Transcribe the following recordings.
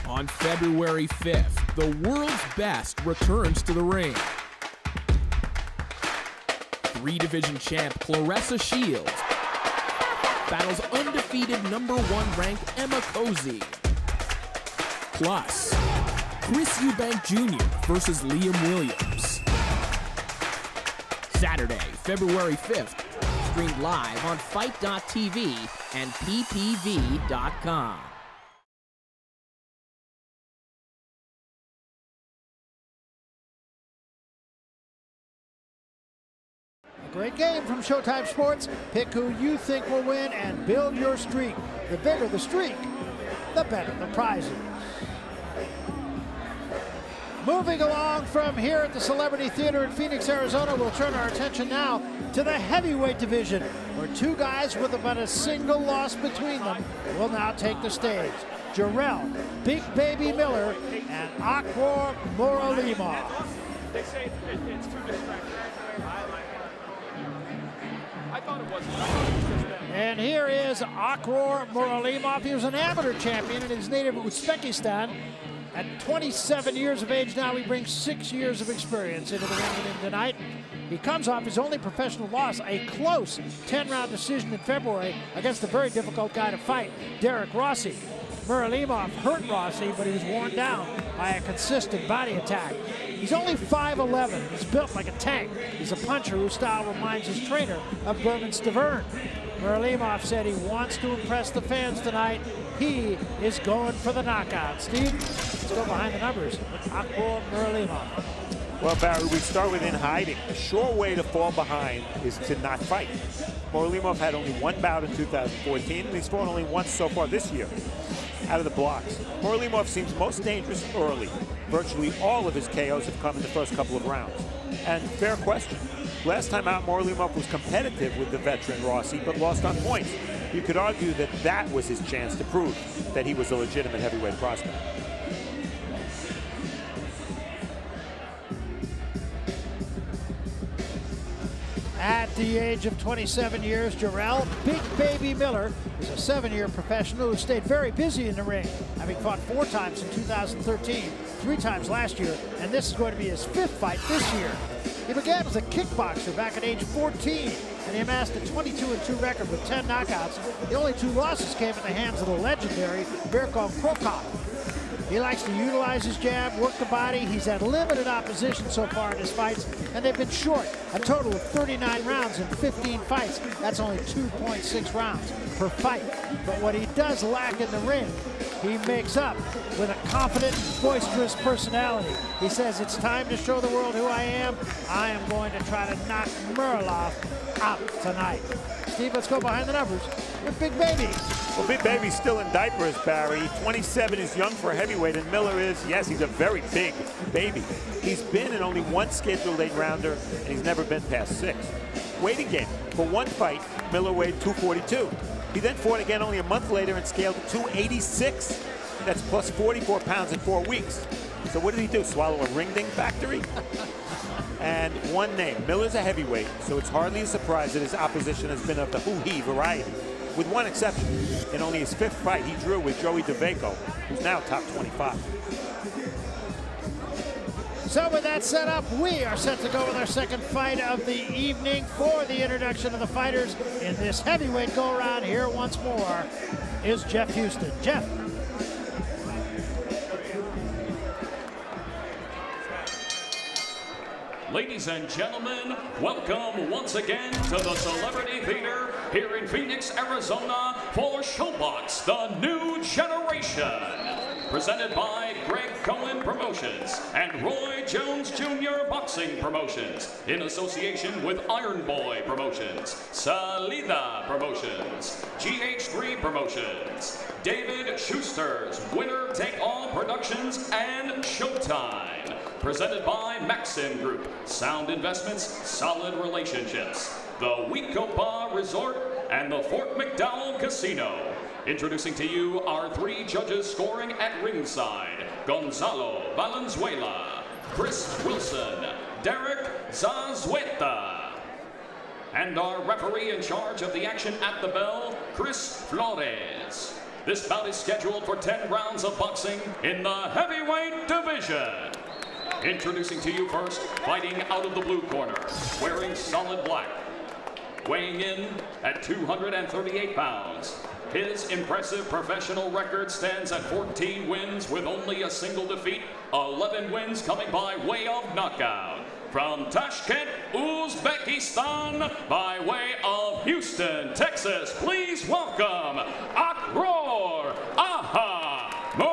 On February 5th, the world's best returns to the ring. Three-division champ Claressa Shields battles undefeated #1 ranked Emma Cozy. Plus, Chris Eubank Jr. versus Liam Williams. Saturday, February 5th, streamed live on Fight.tv and ppv.com. A great game from Showtime Sports. Pick who you think will win and build your streak. The bigger the streak, the better the prizes. Moving along from here at the Celebrity Theater in Phoenix, Arizona, we'll turn our attention now to the heavyweight division, where two guys with about a single loss between them will now take the stage. Jarrell, Big Baby Miller, and Akhor Muralimov. They say it's too distracting. I thought it wasn't. And here is Akhor Muralimov. He was an amateur champion in his native Uzbekistan. At 27 years of age now, he brings 6 years of experience into the ring with him tonight. He comes off his only professional loss, a close 10-round decision in February against a very difficult guy to fight, Derek Rossi. Muralimov hurt Rossi, but he was worn down by a consistent body attack. He's only 5'11". He's built like a tank. He's a puncher whose style reminds his trainer of Berman Stavern. Muralimov said he wants to impress the fans tonight. He is going for the knockout. Steve, let's go behind the numbers with Akhor Muralimov. Well, Barry, we start with in hiding. A sure way to fall behind is to not fight. Muralimov had only one bout in 2014, and he's fought only once so far this year out of the blocks. Muralimov seems most dangerous early. Virtually all of his KOs have come in the first couple of rounds. And fair question. Last time out, Muralimov was competitive with the veteran Rossi, but lost on points. You could argue that that was his chance to prove that he was a legitimate heavyweight prospect. At the age of 27 years, Jarrell, Big Baby Miller, is a 7-year professional who stayed very busy in the ring, having fought 4 times in 2013, 3 times last year, and this is going to be his 5th fight this year. He began as a kickboxer back at age 14, and he amassed a 22-2 record with 10 knockouts. The only 2 losses came at the hands of the legendary Berko Krokop. He likes to utilize his jab, work the body. He's had limited opposition so far in his fights, and they've been short. A total of 39 rounds in 15 fights. That's only 2.6 rounds per fight. But what he does lack in the ring, he makes up with a confident, boisterous personality. He says, it's time to show the world who I am. I am going to try to knock Muralimov out tonight. Steve, let's go behind the numbers with Big Baby. Well, Big Baby's still in diapers, Barry. 27 is young for a heavyweight, and Miller is, yes, he's a very big baby. He's been in only one scheduled 8-rounder, and he's never been past 6. Weighting game. For one fight, Miller weighed 242. He then fought again only a month later and scaled to 286. That's plus 44 pounds in 4 weeks. So what did he do, swallow a ring ding factory? And one name, Miller's a heavyweight, so it's hardly a surprise that his opposition has been of the hoo-hee variety. With one exception, in only his 5th fight, he drew with Joey DeVaco, who's now top 25. So with that set up, we are set to go with our second fight of the evening for the introduction of the fighters in this heavyweight go-around. Here once more is Jeff Houston. Jeff. Ladies and gentlemen, welcome once again to the Celebrity Theater here in Phoenix, Arizona for Showbox, the new generation. Presented by Greg Cohen Promotions and Roy Jones Jr. Boxing Promotions in association with Iron Boy Promotions, Salida Promotions, GH3 Promotions, David Schuster's Winner Take All Productions, and Showtime. Presented by Maxim Group, Sound Investments, Solid Relationships, the Wecopa Resort, and the Fort McDowell Casino. Introducing to you our 3 judges scoring at ringside: Gonzalo Valenzuela, Chris Wilson, Derek Zazueta. And our referee in charge of the action at the bell, Chris Flores. This bout is scheduled for 10 rounds of boxing in the heavyweight division. Introducing to you first, fighting out of the blue corner, wearing solid black, weighing in at 238 pounds. His impressive professional record stands at 14 wins with only a single defeat, 11 wins coming by way of knockout. From Tashkent, Uzbekistan, by way of Houston, Texas, please welcome Akhor Muralimov.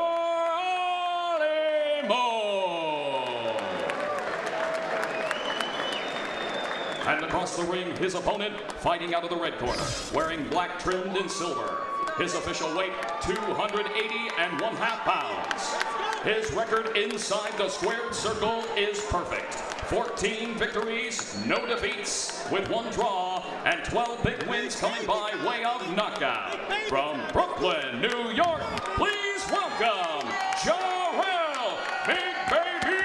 And across the ring, his opponent, fighting out of the red corner, wearing black trimmed in silver. His official weight, 280.5 pounds. His record inside the squared circle is perfect. 14 victories, no defeats, with 1 draw, and 12 big wins coming by way of knockout. From Brooklyn, New York, please welcome Jarrell, Big Baby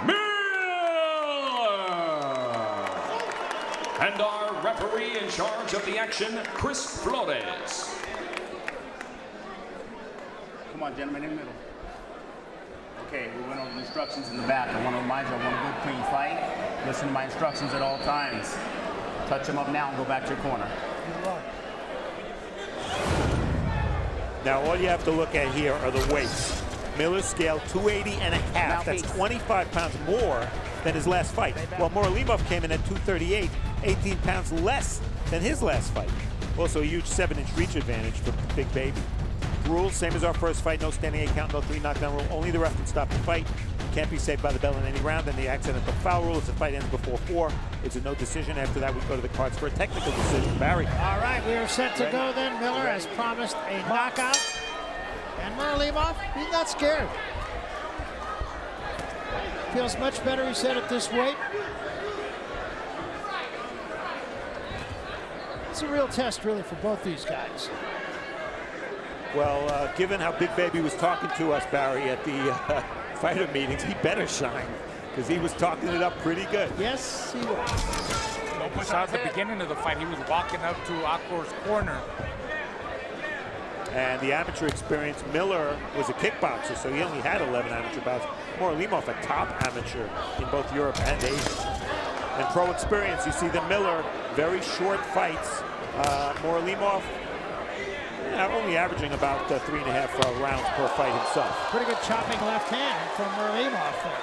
Miller. And our referee in charge of the action, Chris Flores. Come on, gentlemen, in the middle. Okay, we went over the instructions in the back. I want to remind you, I want a good, clean fight. Listen to my instructions at all times. Touch them up now and go back to your corner. Now, all you have to look at here are the weights. Miller scaled 280.5. That's 25 pounds more than his last fight. While Muralimov came in at 238, 18 pounds less than his last fight. Also a huge 7-inch reach advantage for Big Baby. Rules, same as our first fight, no standing 8 count, no 3 knockdown rule. Only the ref can stop the fight. Can't be saved by the bell in any round. And the accidental foul rule, if the fight ends before 4, it's a no decision. After that, we go to the cards for a technical decision. Barry. All right, we are set to go then. Miller has promised a knockout. And Muralimov, he's not scared. Feels much better, he said, at this weight. It's a real test, really, for both these guys. Well, given how Big Baby was talking to us, Barry, at the fighter meetings, he better shine, because he was talking it up pretty good. Yes, he was. We saw at the beginning of the fight, he was walking up to Akhor's corner. And the amateur experience, Miller was a kickboxer, so he only had 11 amateur bouts. Muralimov, a top amateur in both Europe and Asia. And pro experience, you see the Miller, very short fights. Muralimov, only averaging about 3.5 rounds per fight himself. Pretty good chopping left hand from Muralimov there.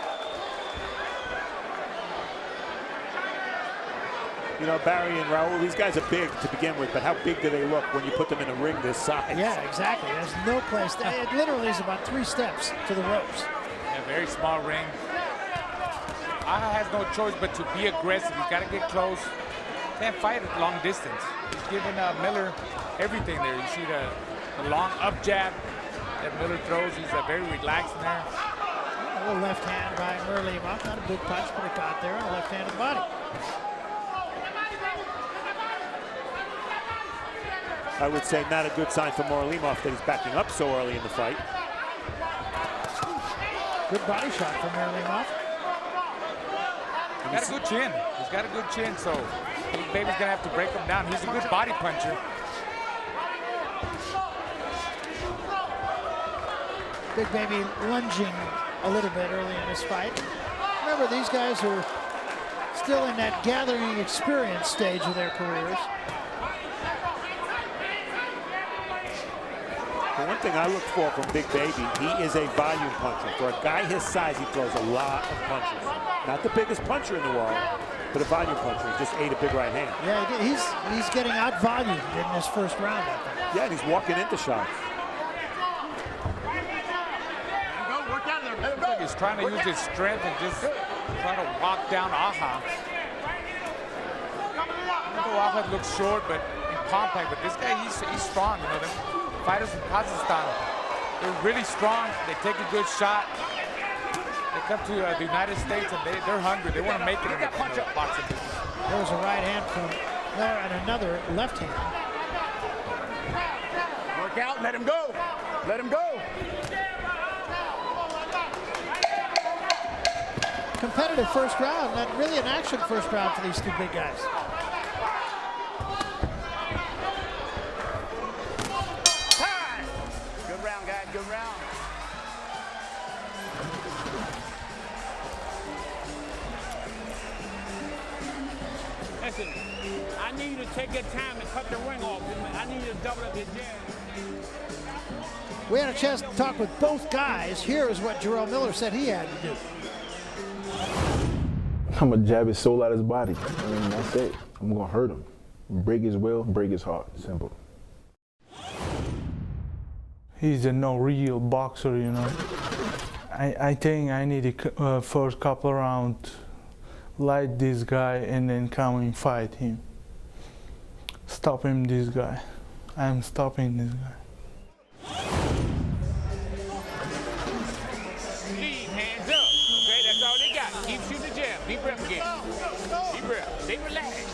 You know, Barry and Raul, these guys are big to begin with, but how big do they look when you put them in a ring this size? Yeah, exactly. There's no place. It literally is about 3 steps to the ropes. A very small ring. Aha has no choice but to be aggressive. He's got to get close. Can't fight at long distance. He's giving Miller everything there. You see the long up jab that Miller throws. He's very relaxed in there. A little left hand by Muralimov. Not a big punch, but it got there on the left hand of the body. I would say not a good sign for Muralimov that he's backing up so early in the fight. Good body shot from Muralimov. He's got a good chin. He's got a good chin, so Big Baby's gonna have to break him down. He's a good body puncher. Big Baby lunging a little bit early in this fight. Remember, these guys are still in that gathering experience stage of their careers. The one thing I look for from Big Baby, he is a volume puncher. For a guy his size, he throws a lot of punches. Not the biggest puncher in the world, but a volume puncher. He just ate a big right hand. Yeah, he's getting out-volumed in this first round, I think. Yeah, and he's walking into shots. He's trying to use his strength and just try to walk down Aja. Aja looks short but compact, but this guy, he's strong. You know, the fighters in Kazakhstan, they're really strong. They take a good shot. They come to the United States and they're hungry. They want to make it in the boxing business. There was a right hand from Miller and another left hand. Work out, let him go. Let him go. Competitive first round, and really an action first round for these two big guys. I need you to take your time and cut the ring off. I need you to double up your jab. We had a chance to talk with both guys. Here is what Jarrell Miller said he had to do. I'm gonna jab his soul out of his body. I mean, that's it. I'm gonna hurt him. Break his will, break his heart. Simple. He's a no real boxer, you know. I think I need to first couple rounds light this guy and then come and fight him. Stop him, this guy. I'm stopping this guy. Leave, hands up. Okay, that's all they got. Keep shooting the jab. Deep breath again. Deep breath. Stay relaxed.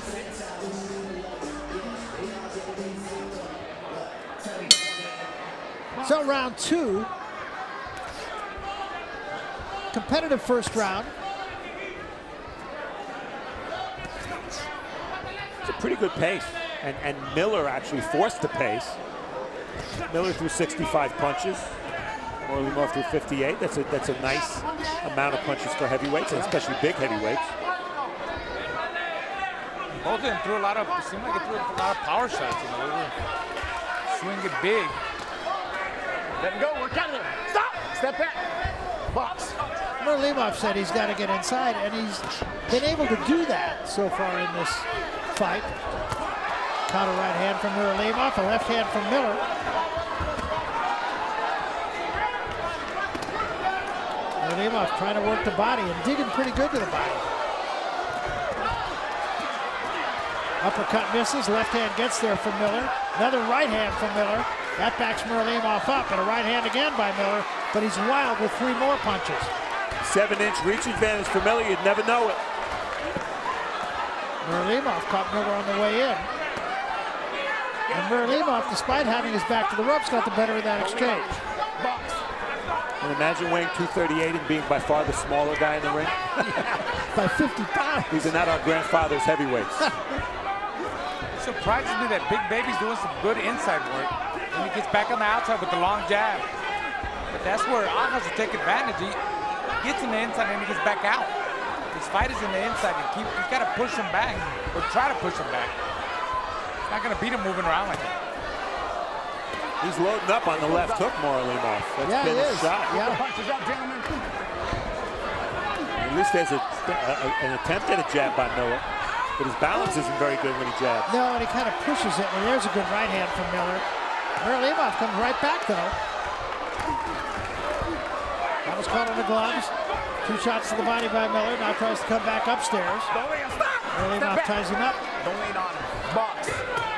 So round 2. Competitive first round. It's a pretty good pace. And Miller actually forced the pace. Miller threw 65 punches. Muralimov threw 58. That's a nice amount of punches for heavyweights, and especially big heavyweights. Both of them threw a lot of, it seemed like they threw a lot of power shots. You know, they were swinging big. Let him go. Work out of there. Stop. Step back. Box. Muralimov said he's got to get inside, and he's been able to do that so far in this fight. Caught a right hand from Muralimov, a left hand from Miller. Muralimov trying to work the body and digging pretty good to the body. Uppercut misses, left hand gets there from Miller. Another right hand from Miller. That backs Muralimov up, and a right hand again by Miller, but he's wild with 3 more punches. 7-inch reach advantage for Miller, you'd never know it. Muralimov caught Miller on the way in. And Muralimov, despite having his back to the ropes, got the better of that exchange. And imagine weighing 238 and being by far the smaller guy in the ring. By 50 pounds. These are not our grandfather's heavyweights. It surprises me that Big Baby's doing some good inside work. And he gets back on the outside with the long jab. But that's where Akhor has to take advantage. He gets in the inside and he gets back out. His fight is in the inside. He's got to push him back, or try to push him back. He's not going to beat him moving around like that. He's loading up on the left hook, Muralimov. That's been a shot. Yeah. At least there's an attempt at a jab by Miller, but his balance isn't very good when he jabs. No, and he kind of pushes it, and there's a good right hand from Miller. Muralimov comes right back, though. That was caught on the gloves. 2 shots to the body by Miller. Now tries to come back upstairs. Muralimov ties him up. Don't lean on him. Box.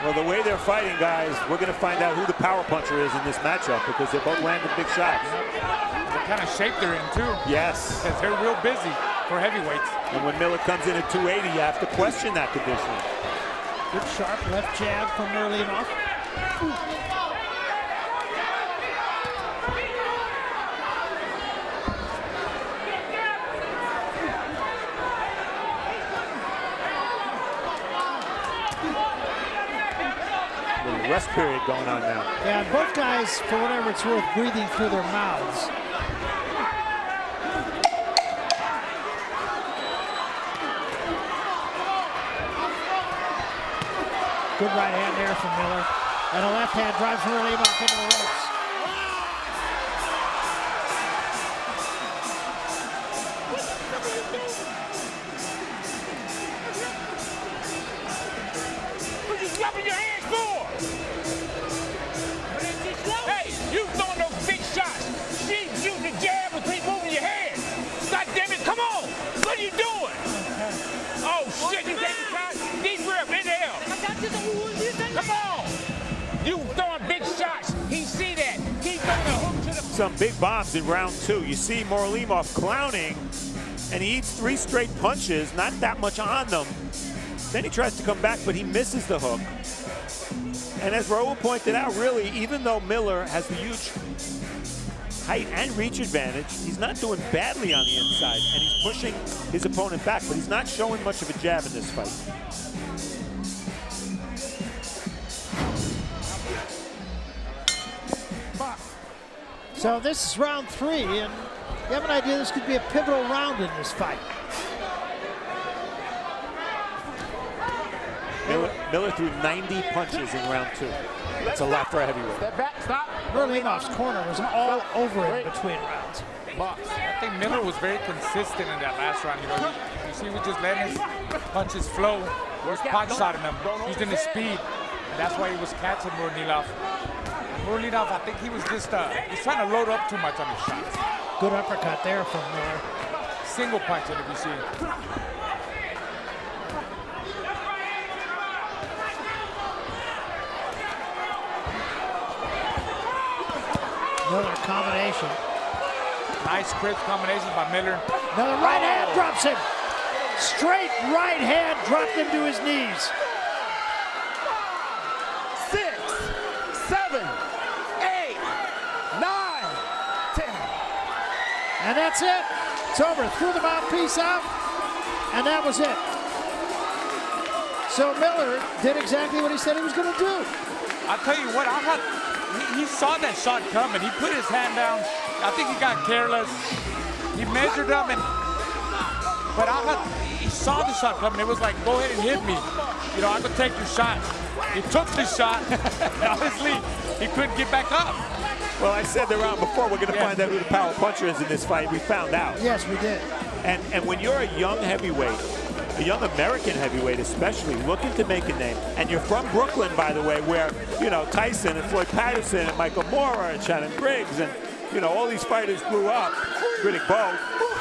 Well, the way they're fighting, guys, we're going to find out who the power puncher is in this matchup, because they're both landing big shots. The kind of shape they're in, too. Yes. Because they're real busy for heavyweights. And when Miller comes in at 280, you have to question that conditioning. Good sharp left jab from Muralimov. Rest period going on now. Yeah, and both guys, for whatever it's worth, breathing through their mouths. Good right hand there from Miller. And a left hand drives Muralimov into the ropes. What you slapping your hands for? Hey, you throwing those big shots. She shooting the jab and keep moving your head. God damn it, come on. What are you doing? Oh, shit, you take the shot. Deep breath, inhale. Come on. You throwing big shots. He see that. Keep throwing a hook to the... Some big bombs in round 2. You see Muralimov clowning, and he eats 3 straight punches, not that much on them. Then he tries to come back, but he misses the hook. And as Raul pointed out, really, even though Miller has the huge height and reach advantage, he's not doing badly on the inside, and he's pushing his opponent back, but he's not showing much of a jab in this fight. So this is round 3, and you have an idea this could be a pivotal round in this fight. Miller threw 90 punches in round 2. That's a lot for a heavyweight. Step back, stop. Muralimov's corner was all over him between rounds. I think Miller was very consistent in that last round. You know, you see, he was just letting his punches flow. He was pot-shotting him, using his speed, and that's why he was catching Muralimov. Muralimov, I think he was just he's trying to load up too much on his shots. Good uppercut there from Miller. Single punch, if you see. Another combination. Nice crisp combination by Miller. Another right hand drops him. Straight right hand dropped him to his knees. 6, 7, 8, 9, 10. And that's it. It's over. Threw the mouthpiece out, and that was it. So Miller did exactly what he said he was going to do. I'll tell you what, he saw that shot coming. He put his hand down. I think he got careless. He measured him, but he saw the shot coming. It was like, go ahead and hit me. You know, I'm going to take your shot. He took the shot, and honestly, he couldn't get back up. Well, I said the round before, we're going to find out who the power puncher is in this fight. We found out. Yes, we did. And when you're a young heavyweight, a young American heavyweight especially, looking to make a name, and you're from Brooklyn, by the way, where, you know, Tyson and Floyd Patterson and Michael Moorer and Shannon Briggs and, you know, all these fighters grew up, Riddick Bowe,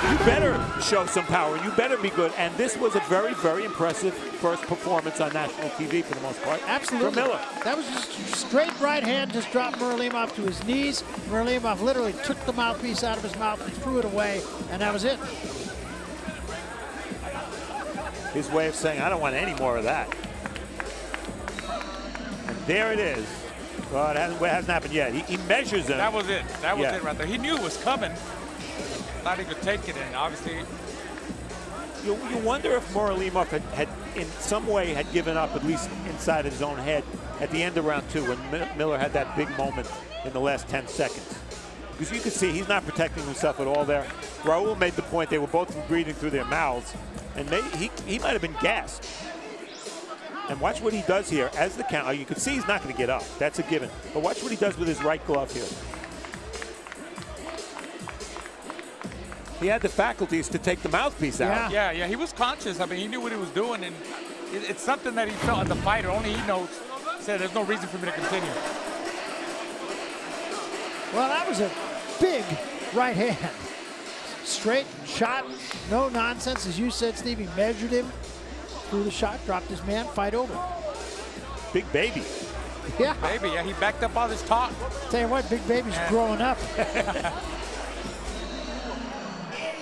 you better show some power. You better be good. And this was a very, very impressive first performance on national TV for the most part. Absolutely. For Miller. That was just straight right hand, just dropped Muralimov to his knees. Muralimov literally took the mouthpiece out of his mouth and threw it away, and that was it. His way of saying, I don't want any more of that. And there it is. Well, it hasn't happened yet. He measures him. That was it. That was it right there. He knew it was coming. Thought he could take it, and obviously. You wonder if Muralimov had in some way had given up, at least inside his own head, at the end of round 2 when Miller had that big moment in the last 10 seconds. Because you could see he's not protecting himself at all there. Raul made the point they were both breathing through their mouths, and he might have been gassed. And watch what he does here as the count. You can see he's not going to get up. That's a given. But watch what he does with his right glove here. He had the faculties to take the mouthpiece out. Yeah, he was conscious. I mean, he knew what he was doing, and it's something that he felt as a fighter. Only he knows. Said there's no reason for me to continue. Well, that was a big right hand. Straight shot, no nonsense. As you said, Steve, he measured him, threw the shot, dropped his man, fight over. Big baby. Yeah. Baby, yeah, he backed up all his talk. Tell you what, Big Baby's growing up.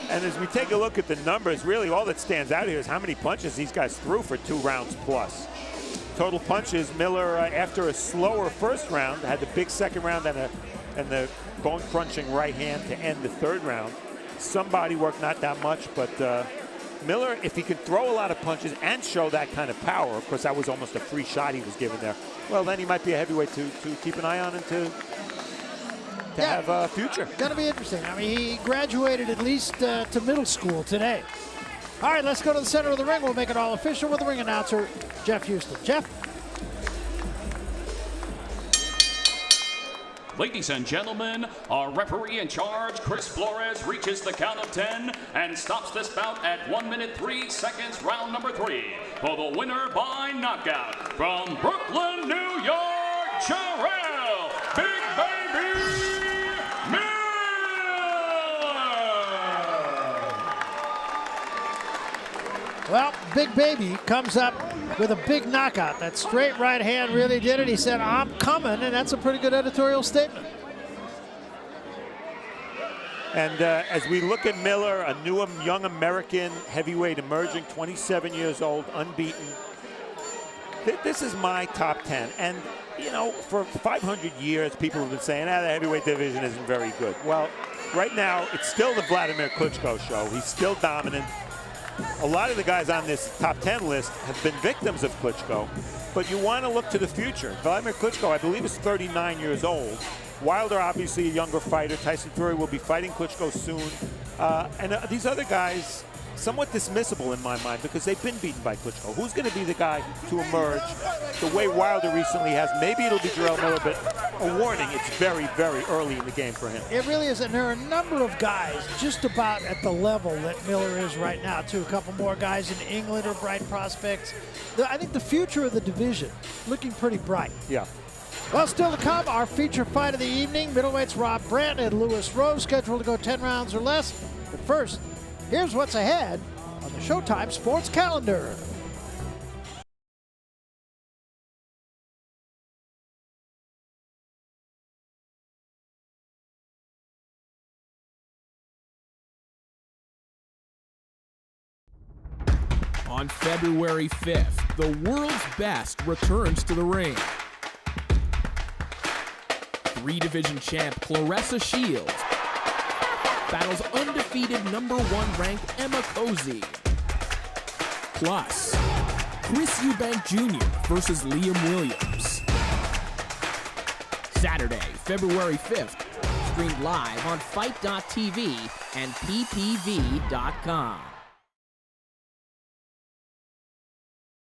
And as we take a look at the numbers, really all that stands out here is how many punches these guys threw for 2 rounds plus. Total punches, Miller, after a slower first round, had the big second round and the bone-crunching right hand to end the third round. Some body work, not that much, but Miller, if he could throw a lot of punches and show that kind of power, of course that was almost a free shot he was given there, well then he might be a heavyweight to keep an eye on and to have a future. Gonna be interesting. I mean, he graduated at least to middle school today. All right, let's go to the center of the ring. We'll make it all official with the ring announcer, Jeff Houston. Jeff? Ladies and gentlemen, our referee in charge, Chris Flores, reaches the count of 10 and stops this bout at 1 minute 3 seconds, round number 3. For the winner by knockout from Brooklyn, New York, Jarrell, Big Baby Miller! Well, Big Baby comes up with a big knockout. That straight right hand really did it. He said, I'm coming, and that's a pretty good editorial statement. And as we look at Miller, a new young American heavyweight emerging, 27 years old, unbeaten. This is my top 10. And, you know, for 500 years, people have been saying, the heavyweight division isn't very good. Well, right now, it's still the Vladimir Klitschko show. He's still dominant. A lot of the guys on this top 10 list have been victims of Klitschko, but you want to look to the future. Vladimir Klitschko, I believe, is 39 years old. Wilder, obviously, a younger fighter. Tyson Fury will be fighting Klitschko soon. And these other guys, somewhat dismissible in my mind because they've been beaten by Klitschko. Who's going to be the guy to emerge the way Wilder recently has? Maybe it'll be Jarrell Miller, but a warning, it's very, very early in the game for him. It really is, and there are a number of guys just about at the level that Miller is right now, too. A couple more guys in England are bright prospects. I think the future of the division looking pretty bright. Yeah. Well, still to come, our feature fight of the evening. Middleweights Rob Brandt and Lewis Rose, scheduled to go 10 rounds or less. But first, here's what's ahead on the Showtime Sports Calendar. On February 5th, the world's best returns to the ring. Three-division champ Claressa Shields battles undefeated #1 ranked Emma Cozy. Plus, Chris Eubank Jr. versus Liam Williams. Saturday, February 5th, streamed live on Fight.tv and PPV.com.